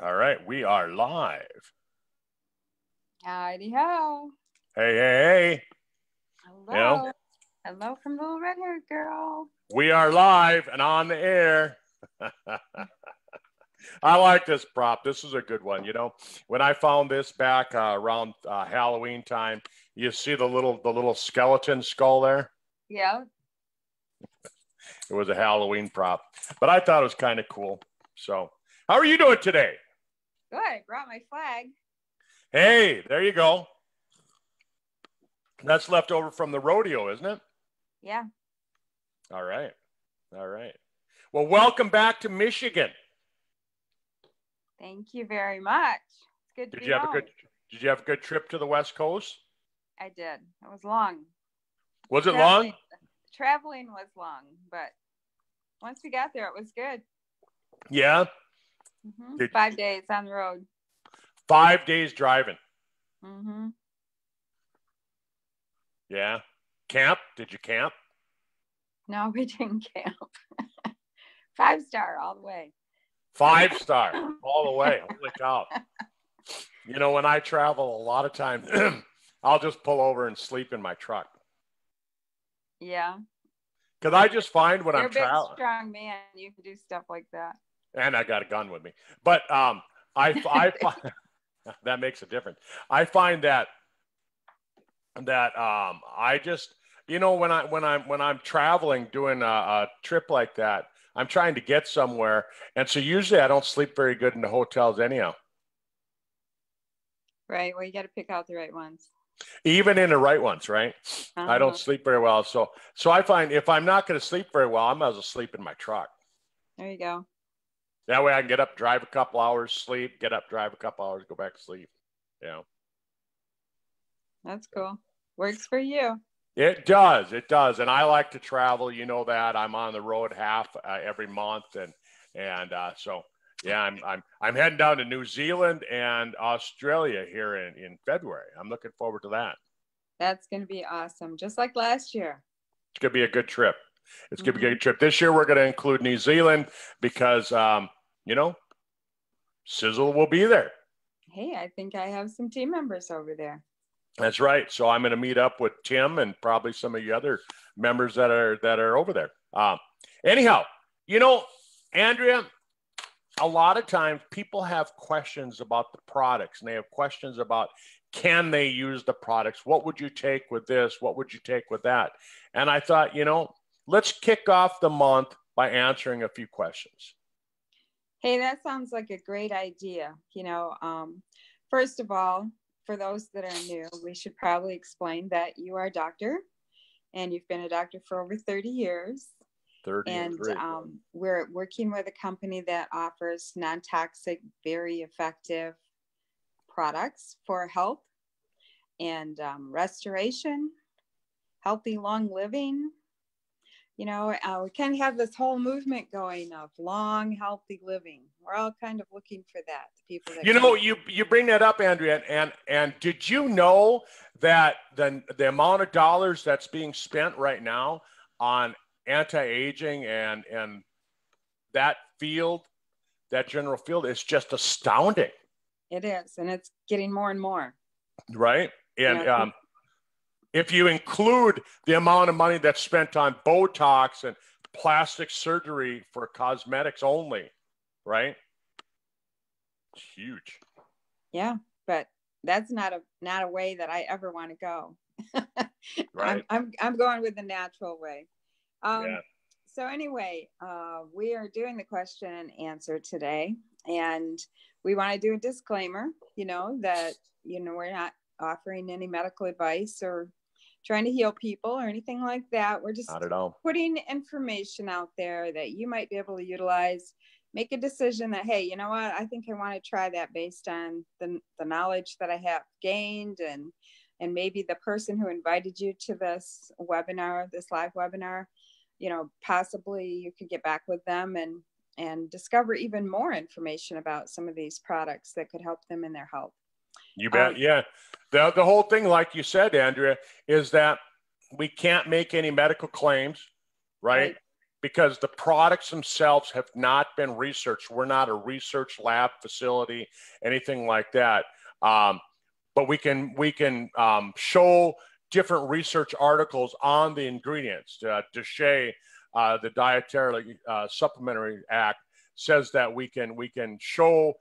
All right, we are live. Howdy ho. Hey, hey, hey. You know, Hello. Hello from Little Red Haired Girl. we are live and on the air. I like this prop. This is a good one. When I found this back around Halloween time, you see the little skeleton skull there. Yeah. It was a Halloween prop, but I thought it was kind of cool. So, how are you doing today? Good. I brought my flag. Hey, there you go. That's left over from the rodeo, isn't it? Yeah. All right. All right. Well, welcome back to Michigan. Thank you very much. It's good to Did be you have a home. good did you have a good trip to the West Coast? I did. It was long. Was it Traveling, long? traveling was long, but once we got there, it was good. Yeah. 5 days on the road. 5 days driving. Mm-hmm. Yeah. Camp? Did you camp? No, we didn't camp. 5-star all the way. 5-star all the way. Holy cow. When I travel, a lot of times I'll just pull over and sleep in my truck. Yeah. Because I just find when You're I'm a big, traveling, strong man. You can do stuff like that. and I got a gun with me, but I find that makes a difference. I find that I just when I'm traveling doing a trip like that, I'm trying to get somewhere, and so usually I don't sleep very good in the hotels anyhow. Right. Well, you got to pick out the right ones. Even in the right ones, right? I don't Uh-huh. sleep very well, so I find if I'm not going to sleep very well, I might as well sleep in my truck. There you go. That way I can get up, drive a couple hours, sleep, get up, drive a couple hours, go back to sleep. Yeah. That's cool. Works for you. It does. It does. And I like to travel. You know that I'm on the road half every month, and so yeah, I'm heading down to New Zealand and Australia here in February. I'm looking forward to that. That's going to be awesome. Just like last year. It's gonna be a good trip. It's gonna be a good trip. This year we're gonna include New Zealand because you know Sisel will be there. Hey, I think I have some team members over there. That's right. So I'm going to meet up with Tim and probably some of the other members that are over there. Anyhow, you know, Andrea, a lot of times people have questions about the products, and they have questions about can they use the products? What would you take with this? What would you take with that? And I thought, let's kick off the month by answering a few questions. Hey, that sounds like a great idea. First of all, for those that are new, we should probably explain that you are a doctor and you've been a doctor for over 30 years. 33. And we're working with a company that offers non-toxic, very effective products for health and restoration, healthy, long living. We kind of have this whole movement going of long, healthy living. We're all kind of looking for that. The people that you bring that up, Andrea, and did you know that the amount of dollars that's being spent right now on anti-aging and that field, that general field, is just astounding. It is, and it's getting more and more. Right, and if you include the amount of money that's spent on Botox and plastic surgery for cosmetics only, right? It's huge. Yeah, but that's not a way that I ever want to go. Right. I'm going with the natural way. Yeah. So anyway, we are doing the question and answer today, and we want to do a disclaimer, that we're not offering any medical advice or trying to heal people or anything like that. We're just not at all putting information out there that you might be able to utilize. Make a decision that, hey, you know what, I think I want to try that based on the knowledge that I have gained, and maybe the person who invited you to this webinar, this live webinar, possibly you could get back with them and discover even more information about some of these products that could help them in their health. You bet. Yeah. The whole thing, like you said, Andrea, is that we can't make any medical claims, right? because the products themselves have not been researched. We're not a research lab facility, anything like that. But we can show different research articles on the ingredients. DSHEA, the Dietary Supplementary Act, says that we can show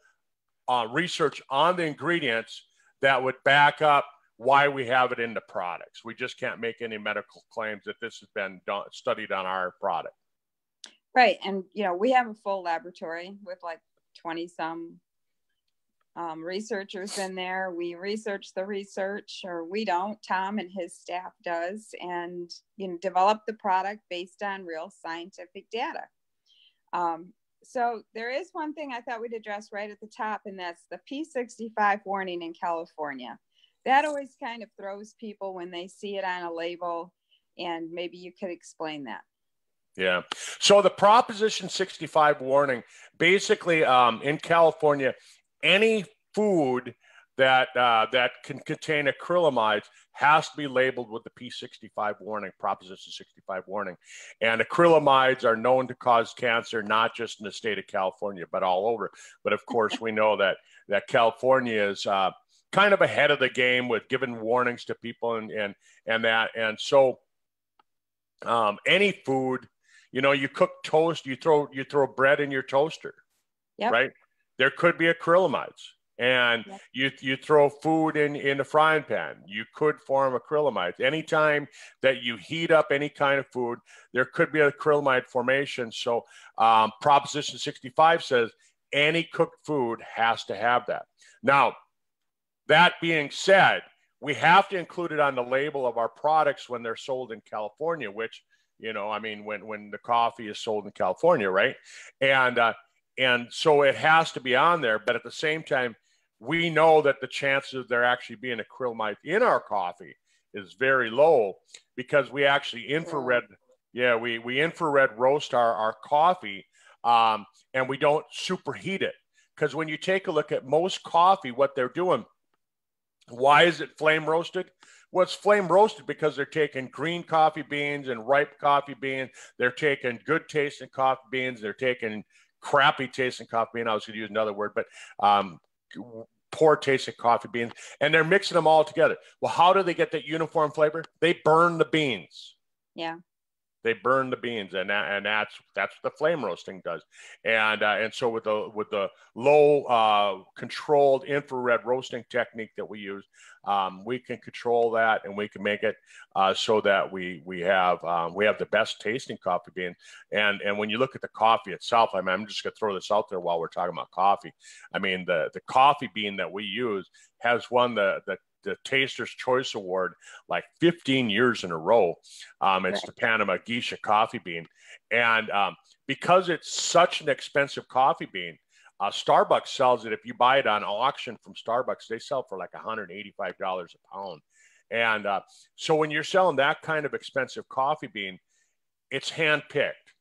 research on the ingredients that would back up why we have it in the products. We just can't make any medical claims that this has been studied on our product. Right. And, you know, we have a full laboratory with like 20 some researchers in there. We research the research, or we don't. Tom and his staff does, and, you know, develop the product based on real scientific data. So there is one thing I thought we'd address right at the top, and that's the P65 warning in California. That always kind of throws people when they see it on a label, and maybe you could explain that. Yeah. So the Proposition 65 warning, basically, in California, any food that can contain acrylamides has to be labeled with the P65 warning, Proposition 65 warning. And acrylamides are known to cause cancer, not just in the state of California, but all over. But of course, we know that California is kind of ahead of the game with giving warnings to people and that. And so any food, you know, you cook toast, you throw bread in your toaster, yep. Right? There could be acrylamides. And yep. you throw food in a frying pan, you could form acrylamides. Anytime that you heat up any kind of food, there could be acrylamide formation. So Proposition 65 says any cooked food has to have that. Now, that being said, we have to include it on the label of our products when they're sold in California, which, you know, I mean, when the coffee is sold in California, right? And so it has to be on there. But at the same time, we know that the chances of there actually being acrylamide in our coffee is very low, because we actually infrared, we infrared roast our coffee, and we don't superheat it. Because when you take a look at most coffee, what they're doing, why is it flame roasted? Well, it's flame roasted because they're taking green coffee beans and ripe coffee beans. They're taking good tasting coffee beans. They're taking crappy tasting coffee bean. I was going to use another word, but poor tasting coffee beans, and they're mixing them all together. Well, how do they get that uniform flavor? They burn the beans. Yeah. They burn the beans, and that's what the flame roasting does. And so with the low controlled infrared roasting technique that we use, we can control that, and we can make it so that we have the best tasting coffee bean. And when you look at the coffee itself, I mean, I'm just going to throw this out there while we're talking about coffee. I mean, the coffee bean that we use has won the Taster's Choice Award like 15 years in a row. It's the Panama Geisha coffee bean. And because it's such an expensive coffee bean, Starbucks sells it. If you buy it on auction from Starbucks, they sell for like $185 a pound. And so when you're selling that kind of expensive coffee bean, it's hand-picked.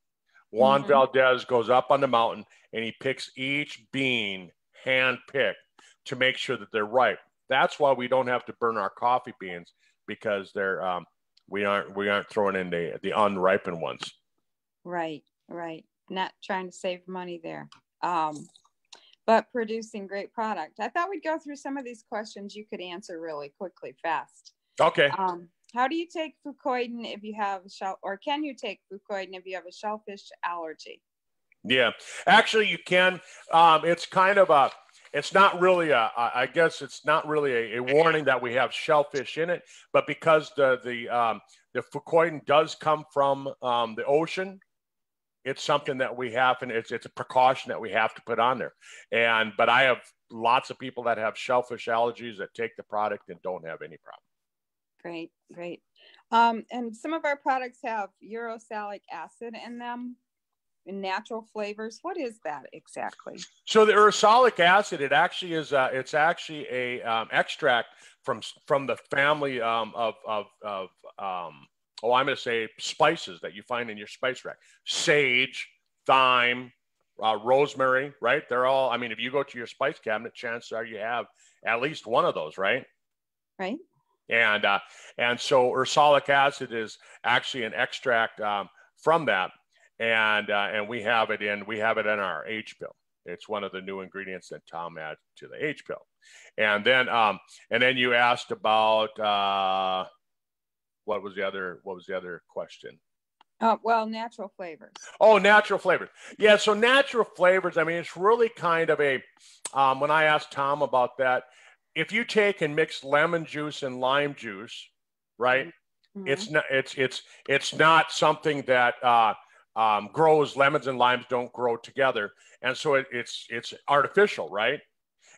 Juan Valdez goes up on the mountain and he picks each bean hand-picked to make sure that they're ripe. That's why we don't have to burn our coffee beans, because they're we aren't throwing in the unripened ones. Right. Not trying to save money there, but producing great product. I thought we'd go through some of these questions you could answer really quickly, fast. Okay. How do you take fucoidan if you have can you take fucoidan if you have a shellfish allergy? Yeah, actually you can. It's kind of it's not really I guess it's not really a warning that we have shellfish in it, but because the fucoidan does come from the ocean, it's something that we have, and it's a precaution that we have to put on there. But I have lots of people that have shellfish allergies that take the product and don't have any problem. Great. And some of our products have urosalic acid in them, in natural flavors. What is that exactly? So the urosalic acid, it actually is it's actually a extract from the family I'm going to say spices that you find in your spice rack. Sage, thyme, rosemary, right? They're all, I mean, if you go to your spice cabinet, chances are you have at least one of those, right? Right. And so urosalic acid is actually an extract from that. and we have it in our H pill. It's one of the new ingredients that Tom adds to the H pill. And then you asked about what was the other question? Well, natural flavors. Oh, natural flavors. Yeah, so natural flavors, I mean, it's really kind of a, when I asked Tom about that, if you take and mix lemon juice and lime juice, right? Mm-hmm. It's not something that grows. Lemons and limes don't grow together. And so it's artificial, right?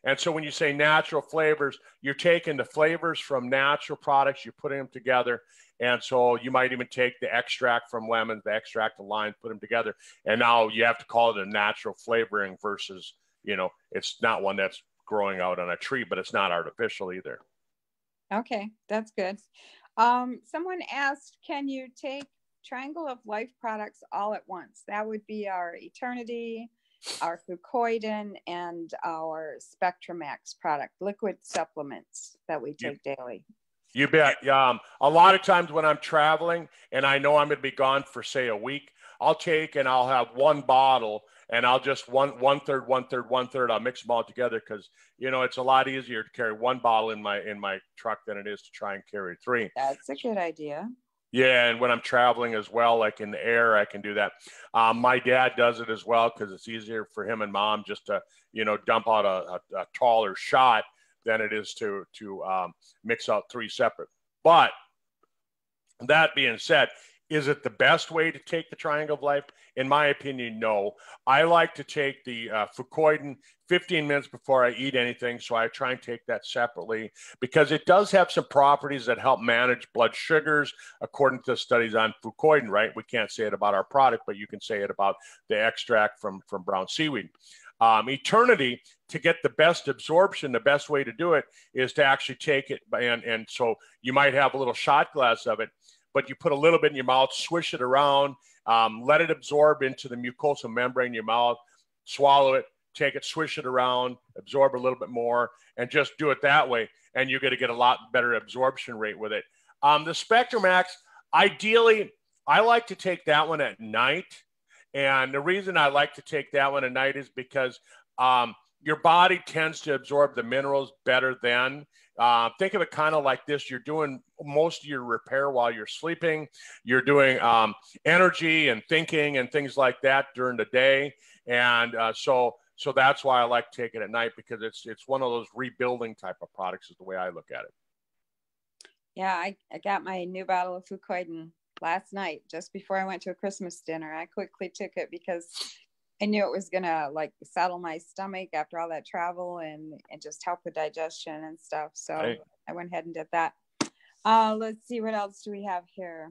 And so when you say natural flavors, you're taking the flavors from natural products, you're putting them together. And so you might even take the extract from lemons, the extract of lime, put them together. And now you have to call it a natural flavoring versus, it's not one that's growing out on a tree, but it's not artificial either. Okay, that's good. Someone asked, can you take Triangle of Life products all at once? That would be our Eternity, our Fucoidan, and our Spectramax product, liquid supplements that we take daily. You bet. A lot of times when I'm traveling and I know I'm going to be gone for, say, a week, I'll have one bottle and I'll just one third. I'll mix them all together because, it's a lot easier to carry one bottle in my truck than it is to try and carry three. That's a good idea. Yeah, and when I'm traveling as well, like in the air, I can do that. My dad does it as well because it's easier for him and mom just to, dump out a taller shot than it is to mix out three separate. But that being said, is it the best way to take the Triangle of Life? In my opinion, no. I like to take the Fucoidan 15 minutes before I eat anything, so I try and take that separately because it does have some properties that help manage blood sugars, according to studies on Fucoidan, right? We can't say it about our product, but you can say it about the extract from brown seaweed. Eternity, to get the best absorption, the best way to do it is to actually take it, and so you might have a little shot glass of it, but you put a little bit in your mouth, swish it around, let it absorb into the mucosal membrane in your mouth, swallow it, take it, swish it around, absorb a little bit more, and just do it that way. And you're going to get a lot better absorption rate with it. The Spectramax, ideally, I like to take that one at night. And the reason I like to take that one at night is because your body tends to absorb the minerals better then. Think of it kind of like this. You're doing most of your repair while you're sleeping. You're doing energy and thinking and things like that during the day. And so that's why I like to take it at night, because it's one of those rebuilding type of products is the way I look at it. Yeah, I got my new bottle of Fucoidan last night, just before I went to a Christmas dinner. I quickly took it because I knew it was gonna settle my stomach after all that travel and just help with digestion and stuff. So right. I went ahead and did that. Let's see, what else do we have here?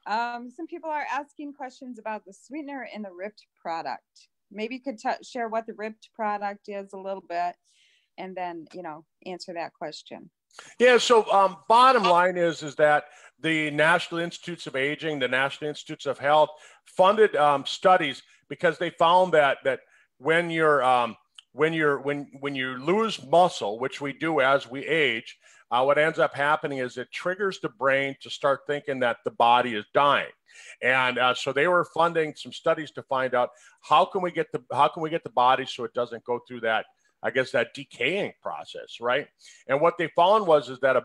Some people are asking questions about the sweetener in the Ripped product. Maybe you could share what the Ripped product is a little bit, and then answer that question. Yeah, so bottom line is that the National Institutes of Aging, the National Institutes of Health funded studies because they found that when you lose muscle, which we do as we age, what ends up happening is it triggers the brain to start thinking that the body is dying. And so they were funding some studies to find out how can we get the body so it doesn't go through that, I guess, that decaying process, right? And what they found was that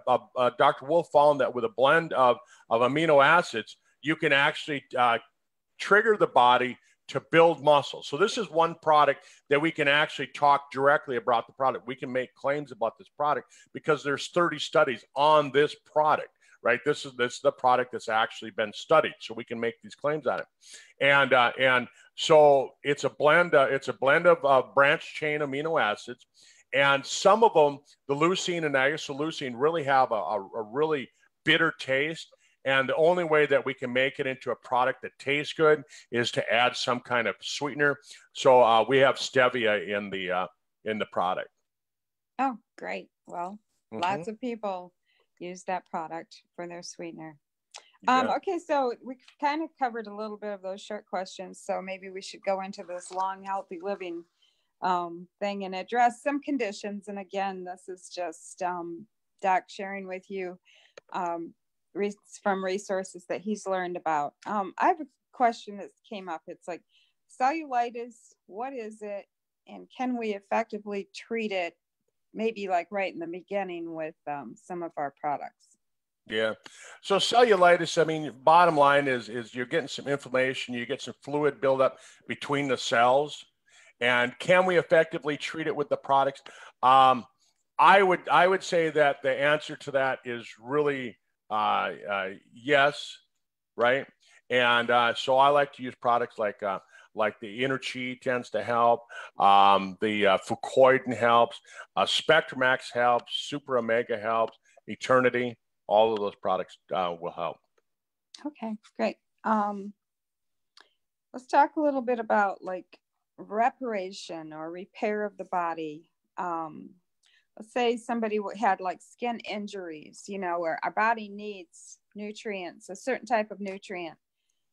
Dr. Wolf found that with a blend of amino acids, you can actually trigger the body to build muscle. So this is one product that we can actually talk directly about the product. We can make claims about this product because there's 30 studies on this product, right? This is the product that's actually been studied, so we can make these claims on it. And so it's a blend of branched chain amino acids, and some of them, the leucine and isoleucine, really have a really bitter taste. And the only way that we can make it into a product that tastes good is to add some kind of sweetener. So we have stevia in the product. Oh, great! Well, lots of people use that product for their sweetener. Okay, so we kind of covered a little bit of those short questions, so maybe we should go into this long, healthy living thing and address some conditions. And again, this is just Doc sharing with you from resources that he's learned about. I have a question that came up. It's like cellulitis, what is it? And can we effectively treat it maybe like right in the beginning with some of our products? Yeah. So cellulitis, I mean, bottom line is you're getting some inflammation, you get some fluid buildup between the cells. And can we effectively treat it with the products? Um, I would say that the answer to that is really yes, right? And so I like to use products like the Energy tends to help, the Fucoidan helps, Spectramax helps, Super Omega helps, Eternity. All of those products will help. Okay, great. Let's talk a little bit about like reparation or repair of the body. Let's say somebody had like skin injuries, you know, where our body needs nutrients, a certain type of nutrient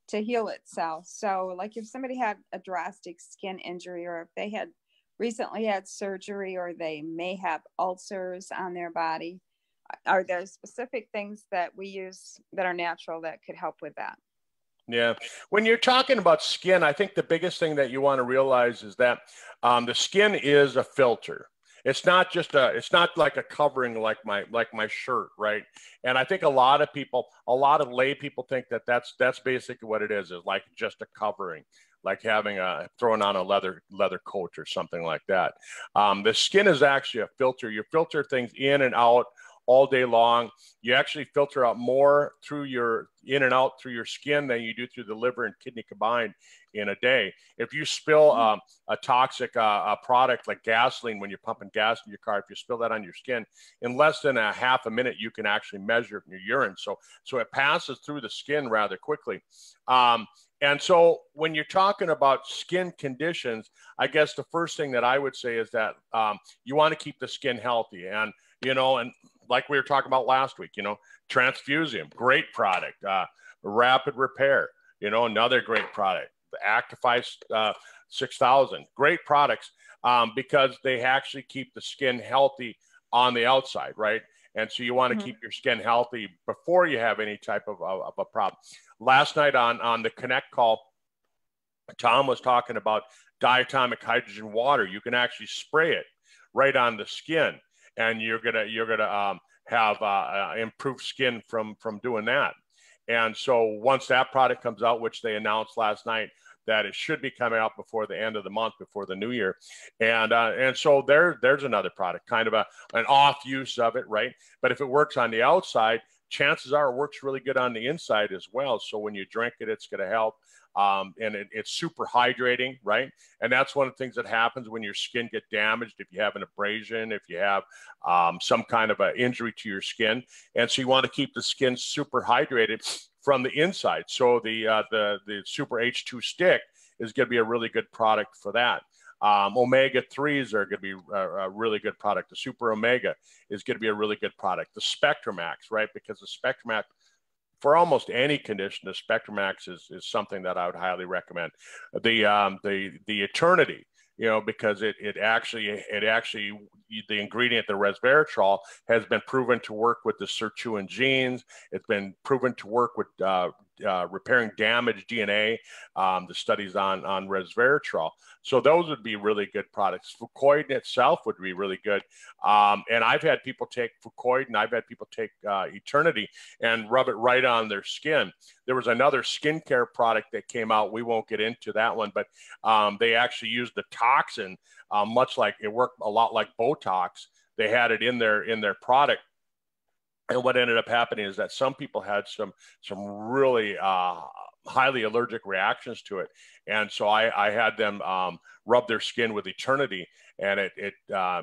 to heal itself. So like if somebody had a drastic skin injury, or if they had recently had surgery, or they may have ulcers on their body, are there specific things that we use that are natural that could help with that? Yeah. When you're talking about skin, I think the biggest thing that you want to realize is that the skin is a filter. It's not like a covering like my shirt, right? And I think a lot of lay people think that that's basically what it is like just a covering, like having throwing on a leather coat or something like that. The skin is actually a filter. You filter things in and out all day long. You actually filter out more in and out through your skin than you do through the liver and kidney combined in a day. If you spill a toxic product like gasoline when you're pumping gas in your car, if you spill that on your skin, in less than a half a minute, you can actually measure it in your urine. So it passes through the skin rather quickly. And so when you're talking about skin conditions, I guess the first thing that I would say is that you want to keep the skin healthy. And like we were talking about last week, Transfusium, great product. Rapid Repair, another great product. The Actify 6000, great products because they actually keep the skin healthy on the outside, right? And so you want to keep your skin healthy before you have any type of a problem. Last night on the Connect call, Tom was talking about diatomic hydrogen water. You can actually spray it right on the skin, and you're gonna have improved skin from doing that. And so once that product comes out, which they announced last night, that it should be coming out before the end of the month, before the new year. And so there's another product, kind of an off use of it, right? But if it works on the outside, chances are it works really good on the inside as well. So when you drink it, it's going to help. And it's super hydrating, right? And that's one of the things that happens when your skin get damaged, if you have an abrasion, if you have some kind of an injury to your skin. And so you want to keep the skin super hydrated from the inside. So the Super H2 stick is going to be a really good product for that. Omega-3s are going to be a really good product. The Super Omega is going to be a really good product. The Spectramax, right? Because the Spectramax, for almost any condition, the Spectramax is something that I would highly recommend. The Eternity, because it actually the ingredient, the resveratrol, has been proven to work with the sirtuin genes. It's been proven to work with repairing damaged DNA. The studies on resveratrol. So those would be really good products. Fucoidan itself would be really good. And I've had people take Fucoidan. I've had people take Eternity and rub it right on their skin. There was another skincare product that came out. We won't get into that one, but they actually used the toxin, much like it worked a lot like Botox. They had it in their product. And what ended up happening is that some people had some really highly allergic reactions to it. And so I had them rub their skin with Eternity, and it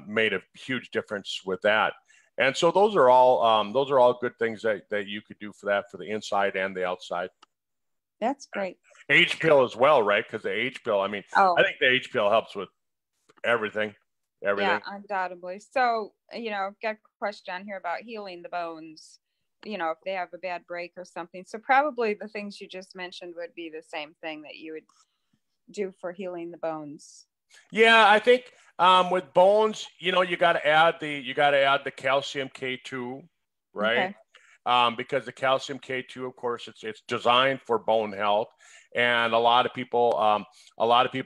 made a huge difference with that. And so those are all good things that you could do for that, for the inside and the outside. That's great. H pill as well, right? Because the H pill, I think the H pill helps with everything. Yeah, undoubtedly. So, I've got a question on here about healing the bones, if they have a bad break or something. So probably the things you just mentioned would be the same thing that you would do for healing the bones. Yeah, I think with bones, you got to add the calcium K2, right? Okay. Because the calcium K2, of course, it's designed for bone health. And a lot of people,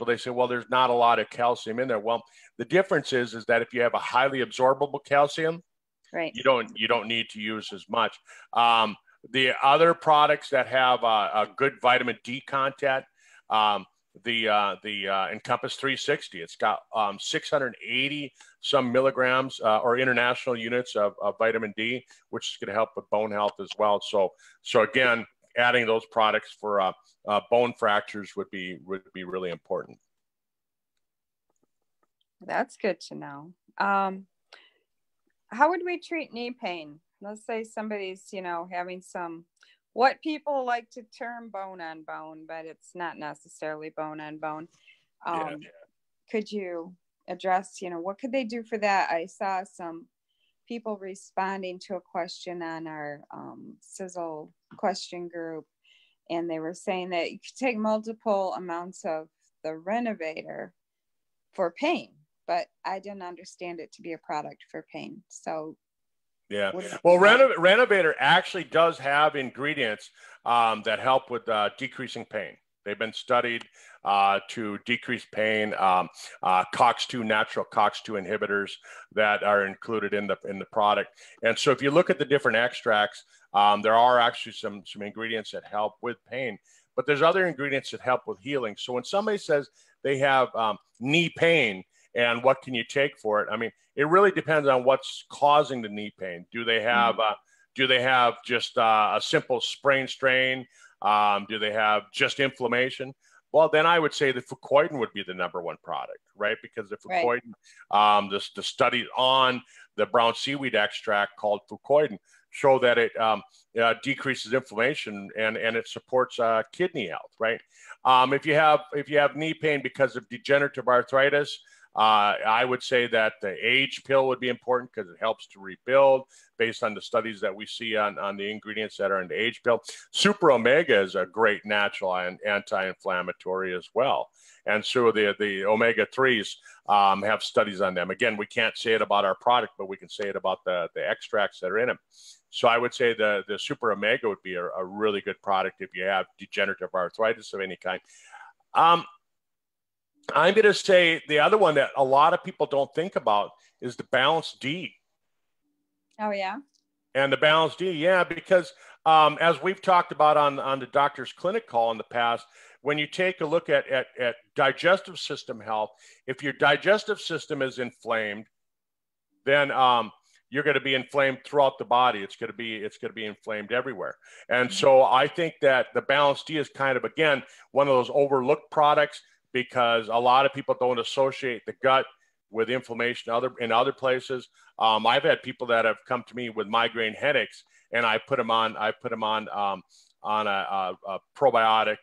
they say, well, there's not a lot of calcium in there. Well, the difference is that if you have a highly absorbable calcium, Right. you don't need to use as much. The other products that have a good vitamin D content, the Encompass 360, it's got 680 some milligrams or international units of vitamin D, which is going to help with bone health as well. So again, adding those products for bone fractures would be really important. That's good to know. How would we treat knee pain? Let's say somebody's, having what people like to term bone on bone, but it's not necessarily bone on bone. Could you address, what could they do for that? I saw some people responding to a question on our Sisel question group, and they were saying that you could take multiple amounts of the Renovator for pain, but I didn't understand it to be a product for pain. So yeah, well, Renovator actually does have ingredients that help with decreasing pain. They've been studied to decrease pain. COX-2, natural COX-2 inhibitors that are included in the product. And so if you look at the different extracts, there are actually some ingredients that help with pain, but there's other ingredients that help with healing. So when somebody says they have knee pain and what can you take for it, I mean, it really depends on what's causing the knee pain. Do they have just a simple sprain strain? Do they have just inflammation? Well, then I would say the fucoidan would be the #1 product, right? Because the fucoidan, the study on the brown seaweed extract called fucoidan show that it decreases inflammation and it supports kidney health, right? If you have knee pain because of degenerative arthritis, I would say that the age pill would be important because it helps to rebuild based on the studies that we see on the ingredients that are in the age pill. Super Omega is a great natural anti-inflammatory as well. And so the omega-3s have studies on them. Again, we can't say it about our product, but we can say it about the extracts that are in them. So I would say the Super Omega would be a really good product if you have degenerative arthritis of any kind. I'm going to say the other one that a lot of people don't think about is the Balance D. Oh, yeah. And the Balance D, yeah, because as we've talked about on the doctor's clinic call in the past, when you take a look at digestive system health, if your digestive system is inflamed, then you're going to be inflamed throughout the body. It's going to be inflamed everywhere. And so I think that the Balance D is kind of, again, one of those overlooked products, because a lot of people don't associate the gut with inflammation in other places. I've had people that have come to me with migraine headaches, and I put them on a probiotic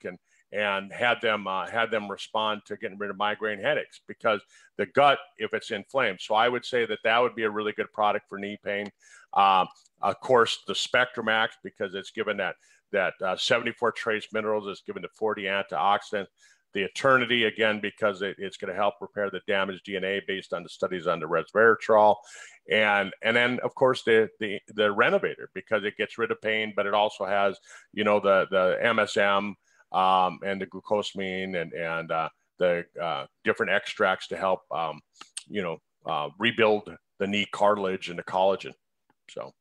and had them respond to getting rid of migraine headaches because the gut, if it's inflamed. So I would say that would be a really good product for knee pain. Of course, the Spectrum Max, because it's given that 74 trace minerals, it's given the 40 antioxidants. The Eternity, again, because it's going to help repair the damaged DNA based on the studies on the resveratrol. And then, of course, the Renovator, because it gets rid of pain, but it also has, the MSM and the glucosamine and the different extracts to help, rebuild the knee cartilage and the collagen. So.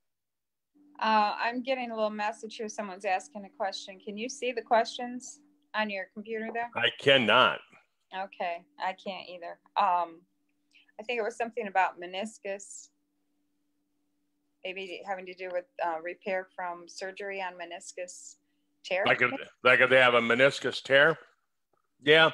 I'm getting a little message here. Someone's asking a question. Can you see the questions on your computer there? I cannot. Okay, I can't either. I think it was something about meniscus, maybe having to do with repair from surgery on meniscus tear. Like if they have a meniscus tear? Yeah,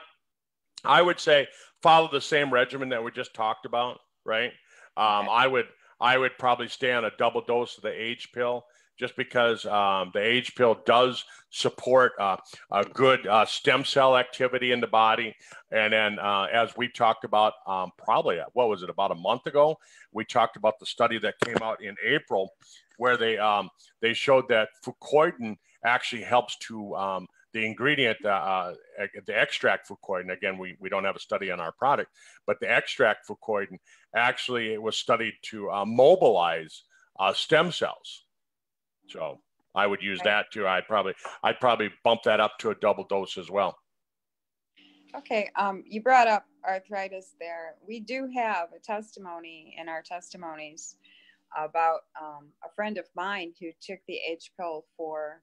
I would say follow the same regimen that we just talked about, right? Okay. I would probably stay on a double dose of the age pill, just because the age pill does support a good stem cell activity in the body. And then as we talked about probably, what was it, about a month ago, we talked about the study that came out in April where they showed that fucoidan actually helps to the ingredient, the extract fucoidan. Again, we don't have a study on our product, but the extract fucoidan actually, it was studied to mobilize stem cells. So I would use Right. that too. I'd probably bump that up to a double dose as well. Okay. You brought up arthritis there. We do have a testimony in our testimonies about a friend of mine who took the H pill for,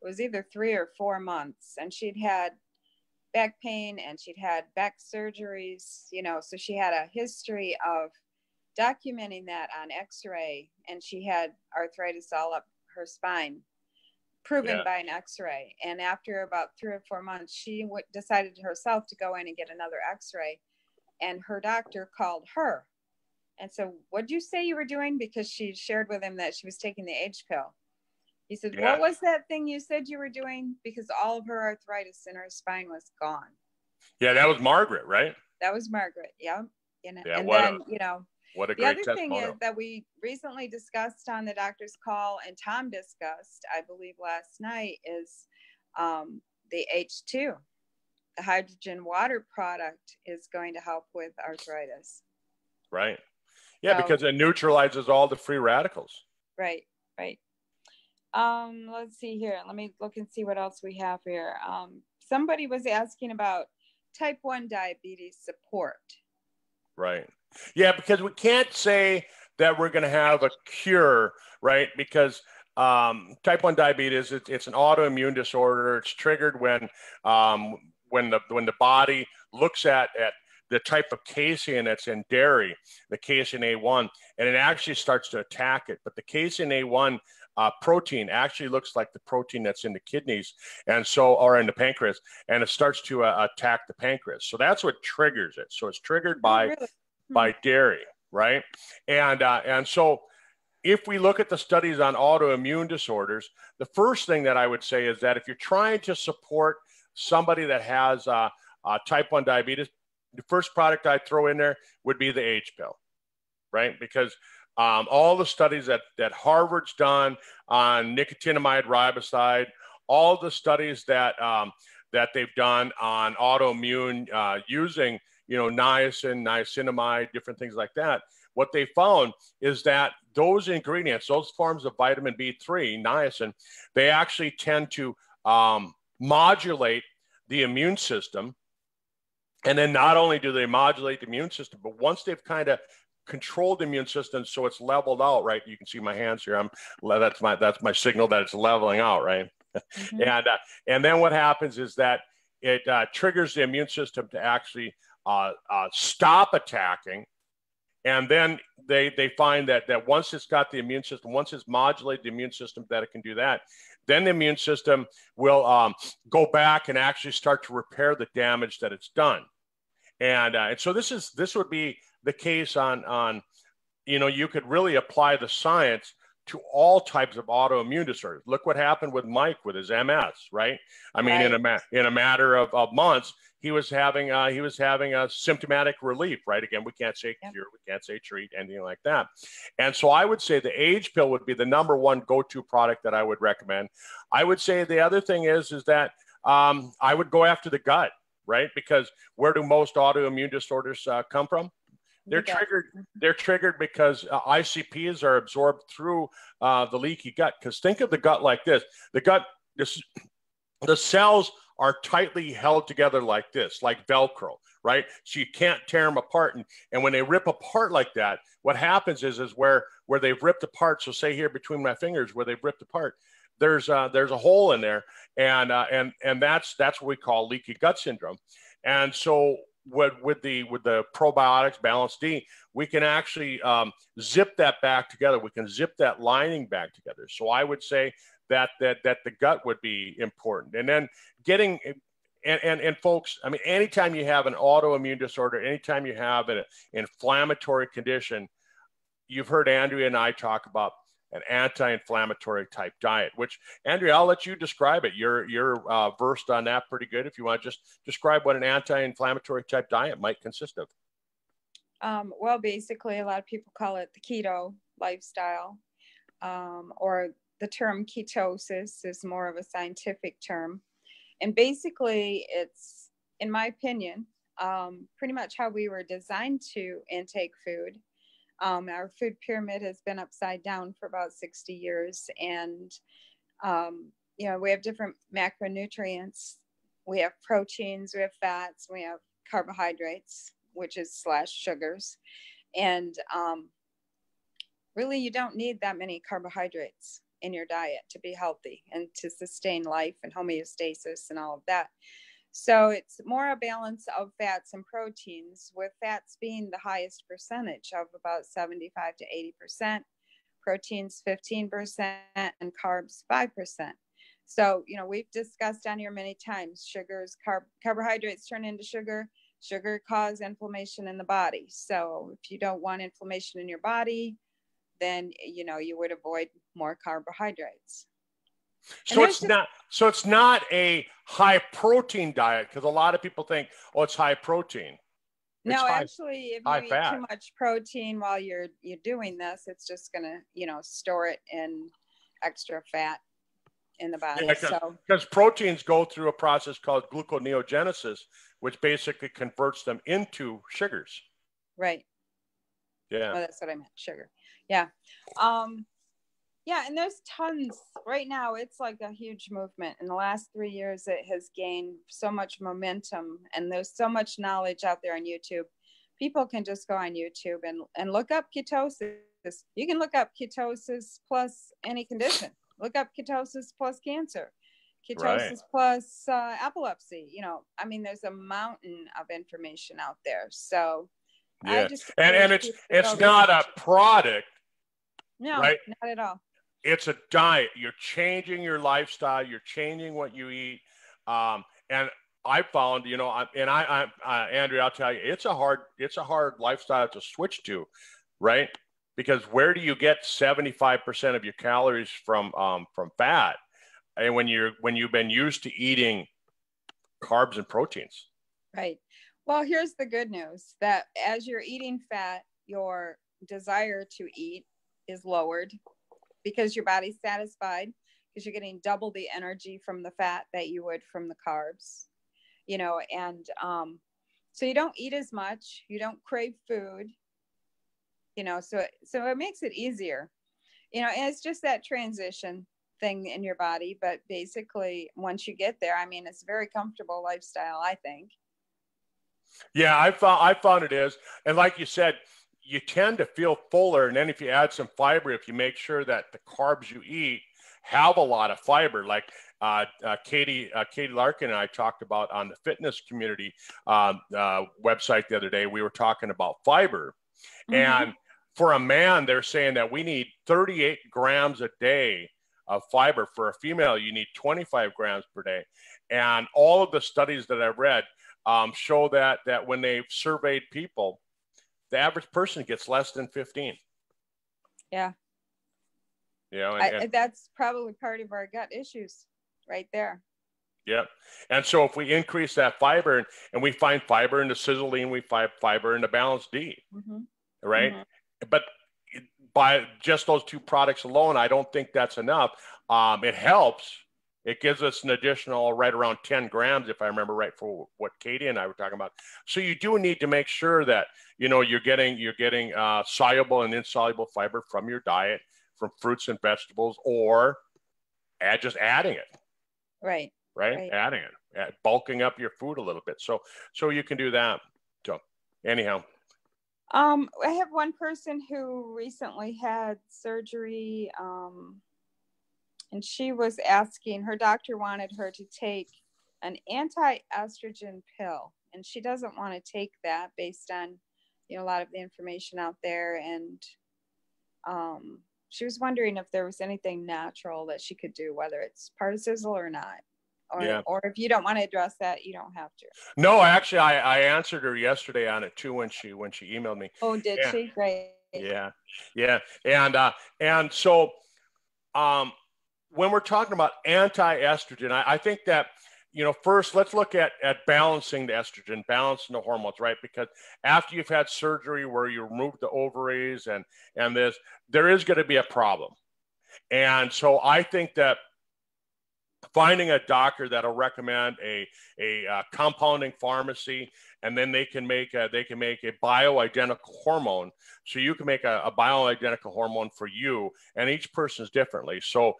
it was either 3 or 4 months, and she'd had back pain and she'd had back surgeries, so she had a history of documenting that on x-ray, and she had arthritis all up her spine, proven Yeah. by an x-ray. And after about 3 or 4 months, she decided herself to go in and get another x-ray, and her doctor called her and said, what'd you say you were doing? Because she shared with him that she was taking the H pill. He said, Yeah. what was that thing you said you were doing? Because all of her arthritis in her spine was gone. Yeah, that was Margaret, right? That was Margaret. Yeah. Yeah, And then, what a the great other thing is testimonial. that we recently discussed on the doctor's call, and Tom discussed, I believe last night, is the H2. The hydrogen water product is going to help with arthritis. Right. Yeah, So, because it neutralizes all the free radicals. right. Let's see here. Let me look and see what else we have here. Somebody was asking about type 1 diabetes support. Right. Yeah, because we can't say that we're going to have a cure, right? Because type 1 diabetes, it's an autoimmune disorder. It's triggered when the body looks at the type of casein that's in dairy, the casein A1, and it actually starts to attack it. But the casein A1 protein actually looks like the protein that's in the kidneys, or in the pancreas, and it starts to attack the pancreas. So that's what triggers it. So it's triggered by dairy, right? And so if we look at the studies on autoimmune disorders, the first thing that I would say is that if you're trying to support somebody that has type 1 diabetes, the first product I'd throw in there would be the H pill, right? Because all the studies that Harvard's done on nicotinamide riboside, all the studies that they've done on autoimmune using niacin, niacinamide, different things like that, what they found is that those ingredients, those forms of vitamin B3, niacin, they actually tend to modulate the immune system. And then not only do they modulate the immune system, but once they've kind of controlled the immune system so it's leveled out, right? You can see my hands here. That's my signal that it's leveling out, right? Mm-hmm. And then what happens is that it triggers the immune system to actually stop attacking. And then they find that once it's got the immune system, once it's modulated the immune system, that it can do that, then the immune system will go back and actually start to repair the damage that it's done. And so this would be the case on you could really apply the science to all types of autoimmune disorders. Look what happened with Mike with his MS, right? I mean, right. in a matter of months, he was having a symptomatic relief, right? Again, we can't say cure, we can't say treat, anything like that. And so I would say the H pill would be the number one go-to product that I would recommend. I would say the other thing is that I would go after the gut, right? Because where do most autoimmune disorders come from? They're triggered because ICPs are absorbed through the leaky gut. Because think of the gut like this: the cells are tightly held together like this, like Velcro, right? So you can't tear them apart. And when they rip apart like that, what happens is where they've ripped apart. So say here between my fingers, where they've ripped apart, there's a hole in there, and that's what we call leaky gut syndrome. And so with the probiotics, Balance D, we can actually zip that back together. We can zip that lining back together. So I would say that the gut would be important. And then getting and folks, I mean, anytime you have an autoimmune disorder, anytime you have an inflammatory condition, you've heard Andrea and I talk about an anti-inflammatory type diet, which, Andrea, I'll let you describe it. You're versed on that pretty good. If you want to just describe what an anti-inflammatory type diet might consist of. Well, basically, a lot of people call it the keto lifestyle, or the term ketosis is more of a scientific term. And basically, it's, in my opinion, pretty much how we were designed to intake food. Our food pyramid has been upside down for about 60 years. And You know, we have different macronutrients. We have proteins, we have fats, we have carbohydrates, which is / sugars. And really, you don't need that many carbohydrates in your diet to be healthy and to sustain life and homeostasis and all of that. So it's more a balance of fats and proteins, with fats being the highest percentage of about 75 to 80%, proteins 15%, and carbs 5%. So, you know, we've discussed on here many times, carbohydrates turn into sugar. Sugar cause inflammation in the body. So if you don't want inflammation in your body, then, you know, you would avoid more carbohydrates. So it's not a high protein diet, because a lot of people think, oh, it's high protein. No, actually, if you eat too much protein while you're doing this, it's just going to, you know, store it in extra fat in the body. Yeah, because proteins go through a process called gluconeogenesis, which basically converts them into sugars. Right. Yeah. Oh, that's what I meant. Sugar. Yeah. Yeah. And there's tons right now. It's like a huge movement. In the last 3 years, it has gained so much momentum, and there's so much knowledge out there on YouTube. People can just go on YouTube and look up ketosis. You can look up ketosis plus any condition. Look up ketosis plus cancer, ketosis plus epilepsy. You know, I mean, there's a mountain of information out there. So yeah, and it's not a product. No, right? Not at all. It's a diet. You're changing your lifestyle. You're changing what you eat. And I found, you know, Andrea, I'll tell you, it's a hard lifestyle to switch to, right? Because where do you get 75% of your calories from fat, and when you've been used to eating carbs and proteins? Right. Well, here's the good news, that as you're eating fat, your desire to eat is lowered because your body's satisfied, because you're getting double the energy from the fat that you would from the carbs, you know, and so you don't eat as much, you don't crave food, you know, so it makes it easier, you know, and it's just that transition thing in your body. But basically, once you get there, I mean, it's a very comfortable lifestyle, I think. Yeah, I found it is. And like you said, you tend to feel fuller. And then if you add some fiber, if you make sure that the carbs you eat have a lot of fiber, like Katie Larkin and I talked about on the fitness community website the other day, we were talking about fiber. Mm-hmm. And for a man, they're saying that we need 38 grams a day of fiber. For a female, you need 25 grams per day. And all of the studies that I've read show that when they've surveyed people, the average person gets less than 15. Yeah. You know, that's probably part of our gut issues right there. Yeah. And so if we increase that fiber, and we find fiber in the Sisel, we find fiber in the Balanced D, mm-hmm. right? Mm-hmm. But by just those two products alone, I don't think that's enough. It helps. It gives us an additional right around 10 grams, if I remember right, for what Katie and I were talking about. So you do need to make sure that, you know, you're getting soluble and insoluble fiber from your diet, from fruits and vegetables, or just adding it. Right. Adding it, bulking up your food a little bit. So you can do that. So anyhow. I have one person who recently had surgery, and she was asking, her doctor wanted her to take an anti-estrogen pill, and she doesn't want to take that based on, you know, a lot of the information out there. And she was wondering if there was anything natural that she could do, whether it's part of Sisel or not. Or if you don't want to address that, you don't have to. No, actually, I answered her yesterday on it too when she emailed me. Oh, did she? Great. Yeah. And so when we're talking about anti-estrogen, I think that, you know, first let's look at balancing the estrogen, balancing the hormones, right? Because after you've had surgery where you remove the ovaries and there is going to be a problem. And so I think that finding a doctor that'll recommend a compounding pharmacy, and then they can make a bioidentical hormone. So you can make a bioidentical hormone for you, and each person's differently. So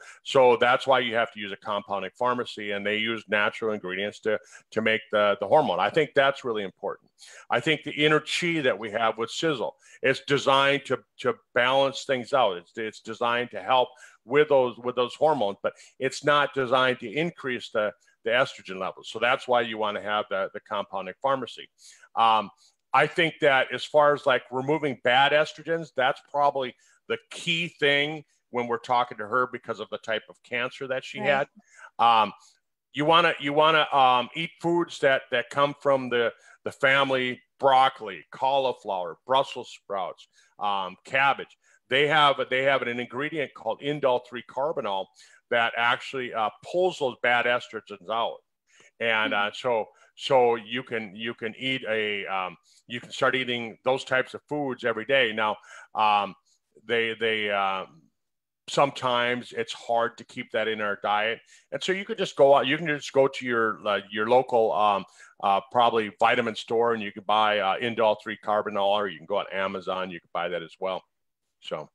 that's why you have to use a compounding pharmacy, and they use natural ingredients to make the hormone. I think that's really important. I think the inner chi that we have with Sisel is designed to balance things out. It's designed to help with those hormones, but it's not designed to increase the estrogen levels. So that's why you want to have the compounding pharmacy. I think that as far as like removing bad estrogens, that's probably the key thing when we're talking to her because of the type of cancer that she had. You want to eat foods that come from the family: broccoli, cauliflower, Brussels sprouts, cabbage. They have an ingredient called indole-3 carbinol that actually pulls those bad estrogens out, and so you can eat you can start eating those types of foods every day. Now, they sometimes it's hard to keep that in our diet, and so you could just go out. You can just go to your local probably vitamin store, and you can buy indole-3 carbinol, or you can go on Amazon. You can buy that as well. So,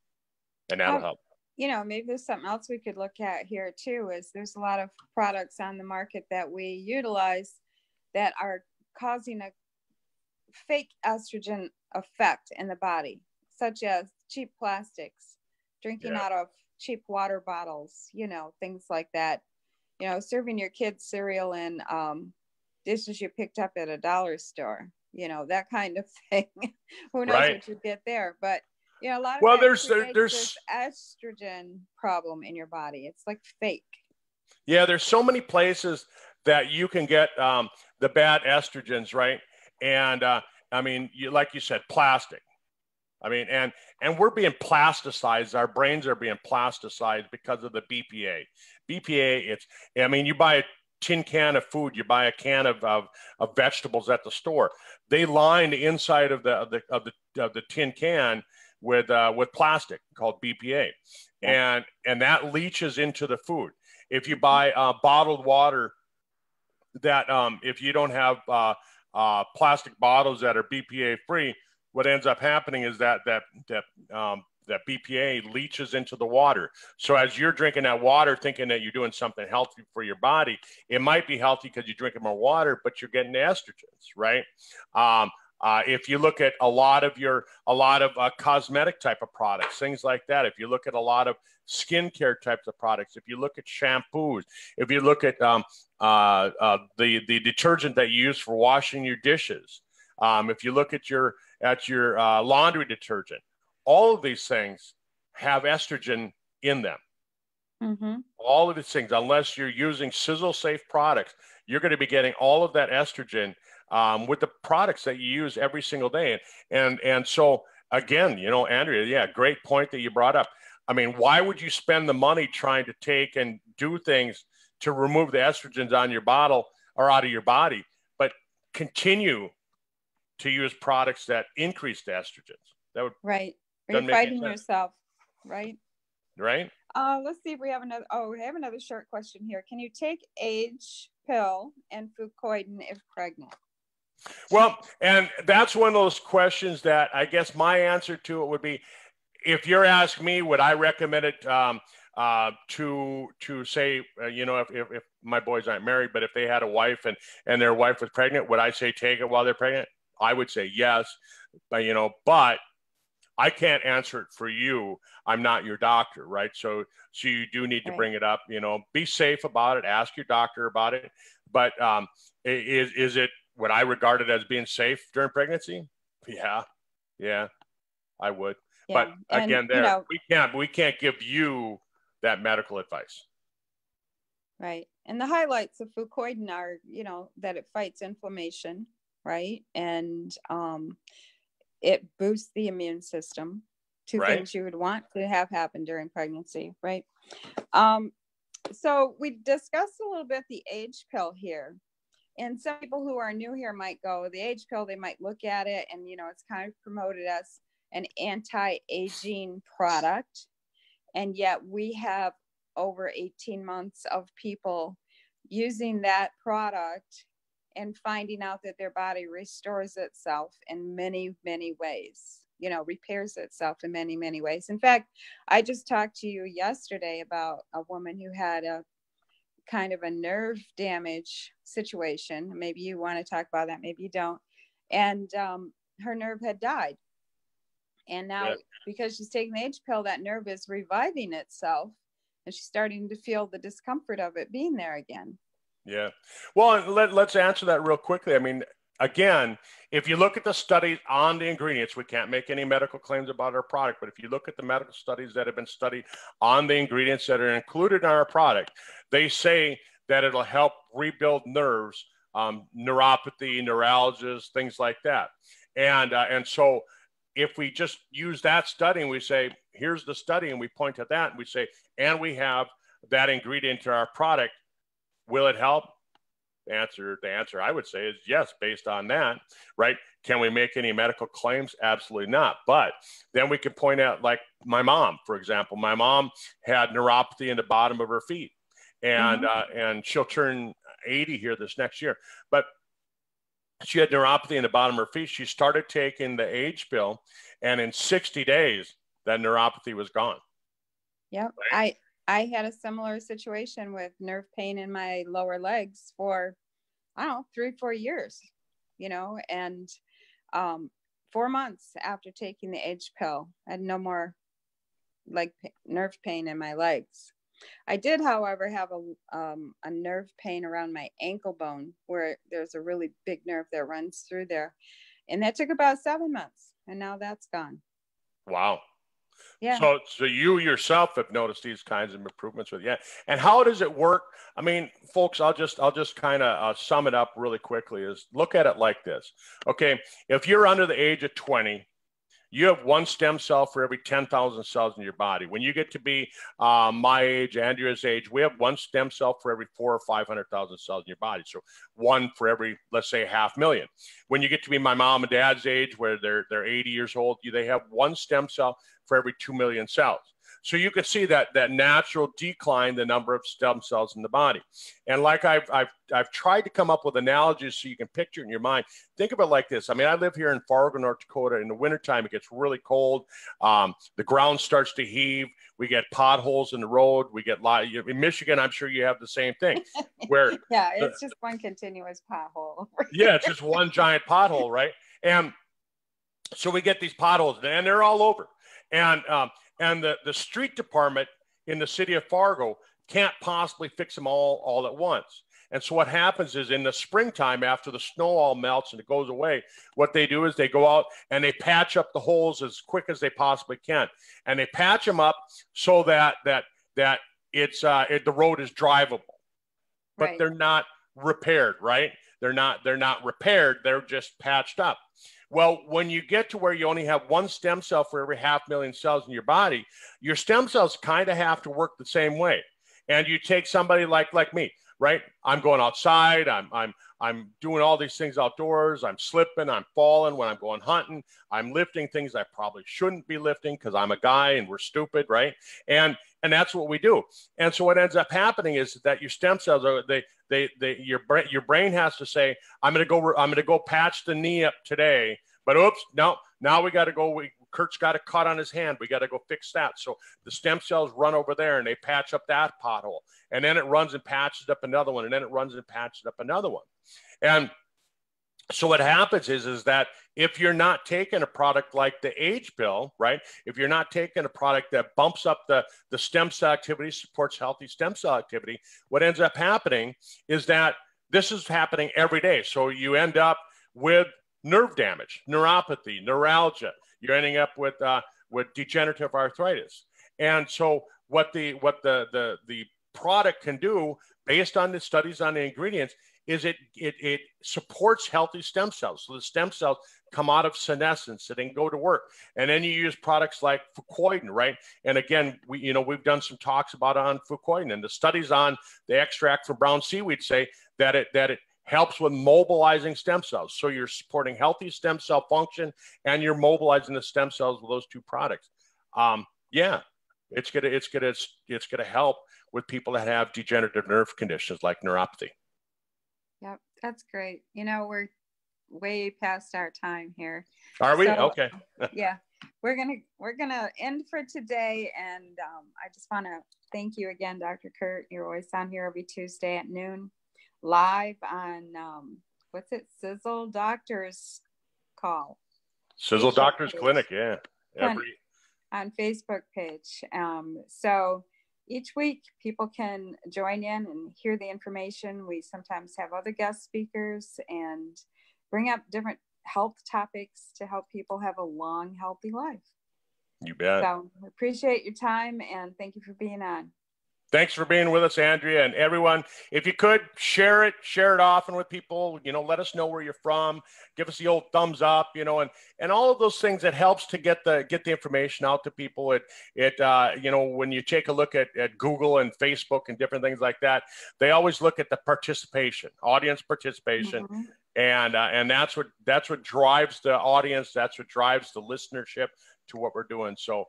and that'll help. You know, maybe there's something else we could look at here too, is there's a lot of products on the market that we utilize that are causing a fake estrogen effect in the body, such as cheap plastics, drinking out of cheap water bottles, you know, things like that. You know, serving your kids cereal in dishes you picked up at a dollar store, you know, that kind of thing. Who knows what you get there? But you know, a lot of there's this estrogen problem in your body. It's like fake. Yeah, there's so many places that you can get the bad estrogens, right? And I mean, like you said, plastic. I mean, and we're being plasticized. Our brains are being plasticized because of the BPA. BPA, I mean, you buy a tin can of food, you buy a can of vegetables at the store. They line the inside of the tin can with plastic called BPA, and that leaches into the food. If you buy bottled water, that if you don't have plastic bottles that are BPA free, what ends up happening is that BPA leaches into the water. So as you're drinking that water, thinking that you're doing something healthy for your body, it might be healthy because you're drinking more water, but you're getting the estrogens, right? If you look at a lot of cosmetic type of products, things like that, if you look at a lot of skincare types of products, if you look at shampoos, if you look at the detergent that you use for washing your dishes, if you look at your laundry detergent, all of these things have estrogen in them. Mm-hmm. All of these things, unless you're using Sisel safe products, you're going to be getting all of that estrogen with the products that you use every single day. And so again, you know, Andrea, great point that you brought up. I mean, why would you spend the money trying to take and do things to remove the estrogens on your bottle or out of your body, but continue to use products that increase the estrogens? That would You're fighting yourself, right? Let's see if we have another. Oh, we have another short question here. Can you take age pill and fucoidan if pregnant? Well, and that's one of those questions that I guess my answer to it would be, if you're asking me, would I recommend it to say, you know, if my boys aren't married, but if they had a wife and their wife was pregnant, would I say take it while they're pregnant? I would say yes, but but I can't answer it for you. I'm not your doctor, right? So you do need to bring it up. You know, be safe about it. Ask your doctor about it. But is it? Would I regard it as being safe during pregnancy? Yeah, I would. Yeah. But again, we can't give you that medical advice. Right. And the highlights of fucoidan are, you know, that it fights inflammation, right? And it boosts the immune system. Two things you would want to have happen during pregnancy, right? So we discussed a little bit the age pill here. And some people who are new here might go, the age pill, they might look at it and, you know, it's kind of promoted as an anti-aging product. And yet we have over 18 months of people using that product and finding out that their body restores itself in many, many ways, you know, repairs itself in many, many ways. In fact, I just talked to you yesterday about a woman who had a kind of a nerve damage situation. Maybe you want to talk about that, maybe you don't. And her nerve had died. And now, because she's taking the H pill, that nerve is reviving itself, and she's starting to feel the discomfort of it being there again. Yeah. Well, let's answer that real quickly. I mean, again, if you look at the studies on the ingredients, we can't make any medical claims about our product, but if you look at the medical studies that have been studied on the ingredients that are included in our product, they say that it'll help rebuild nerves, neuropathy, neuralgias, things like that. And so if we just use that study and we say, here's the study, and we point at that and we say, and we have that ingredient to our product, will it help? The answer I would say is yes, based on that, right? Can we make any medical claims? Absolutely not. But then we can point out, like my mom, for example. My mom had neuropathy in the bottom of her feet, and and she'll turn 80 here this next year. But she had neuropathy in the bottom of her feet. She started taking the H pill, and in 60 days, that neuropathy was gone. Yep. Right? I had a similar situation with nerve pain in my lower legs for, I don't know, 3 or 4 years, you know, and 4 months after taking the H pill, I had no more nerve pain in my legs. I did, however, have a nerve pain around my ankle bone, where there's a really big nerve that runs through there. And that took about 7 months, and now that's gone. Wow. Yeah. So you yourself have noticed these kinds of improvements with, yeah. And how does it work? I mean, folks, I'll just kind of sum it up really quickly. Is look at it like this. Okay, if you're under the age of 20, you have one stem cell for every 10,000 cells in your body. When you get to be my age, Andrea's age, we have one stem cell for every 400,000 or 500,000 cells in your body. So one for every, let's say, 500,000. When you get to be my mom and dad's age, where they're 80 years old, they have one stem cell for every 2 million cells. So you can see that natural decline, the number of stem cells in the body. And like I've tried to come up with analogies so you can picture it in your mind. Think of it like this. I mean, I live here in Fargo, North Dakota. In the wintertime, it gets really cold. The ground starts to heave. We get potholes in the road. We get in Michigan, I'm sure you have the same thing. Where yeah, it's just one continuous pothole. Yeah, it's just one giant pothole, right? And so we get these potholes, and they're all over. And the street department in the city of Fargo can't possibly fix them all at once. And so what happens is in the springtime, after the snow all melts and it goes away, what they do is they go out and they patch up the holes as quick as they possibly can. And they patch them up so that the road is drivable. But They're not repaired, right? They're not repaired. They're just patched up. Well, when you get to where you only have one stem cell for every 500,000 cells in your body, your stem cells kind of have to work the same way. And you take somebody like me, right? I'm going outside. I'm doing all these things outdoors. I'm slipping. I'm falling when I'm going hunting. I'm lifting things I probably shouldn't be lifting because I'm a guy and we're stupid, right? And that's what we do. And so what ends up happening is that your stem cells are your brain has to say, I'm going to go patch the knee up today, but oops, no, now we got to go. Kurt's got a cut on his hand. We got to go fix that. So the stem cells run over there and they patch up that pothole, and then it runs and patches up another one, and then it runs and patches up another one. And so what happens is that if you're not taking a product like the H pill, right? If you're not taking a product that bumps up the stem cell activity, supports healthy stem cell activity, what ends up happening is that this is happening every day. So you end up with nerve damage, neuropathy, neuralgia. You're ending up with degenerative arthritis. And so what the product can do, based on the studies on the ingredients, is it supports healthy stem cells. So the stem cells come out of senescence and then go to work. And then you use products like fucoidan, right? And again, we've done some talks about on fucoidan, and the studies on the extract from brown seaweed say that it helps with mobilizing stem cells. So you're supporting healthy stem cell function and you're mobilizing the stem cells with those two products. Yeah, it's gonna help with people that have degenerative nerve conditions like neuropathy. Yep, that's great. You know, we're way past our time here. Are we? Okay. Yeah, we're gonna end for today, and I just want to thank you again, Dr. Kurt. You're always on here every Tuesday at noon, live on what's it, Sisel Doctors Call. Sisel Doctors Clinic, yeah. On Facebook page. So each week people can join in and hear the information. We sometimes have other guest speakers and bring up different health topics to help people have a long, healthy life. You bet. So appreciate your time and thank you for being on. Thanks for being with us, Andrea, and everyone. If you could share it often with people, you know, let us know where you're from, give us the old thumbs up, you know, and all of those things that helps to get the information out to people. You know, when you take a look at Google and Facebook and different things like that, they always look at the participation, audience participation. Mm-hmm. And that's what drives the audience. That's what drives the listenership to what we're doing. So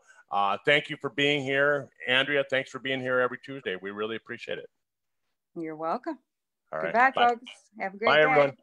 thank you for being here. Andrea, thanks for being here every Tuesday. We really appreciate it. You're welcome. All right. Goodbye, folks. Have a great day. Bye, everyone.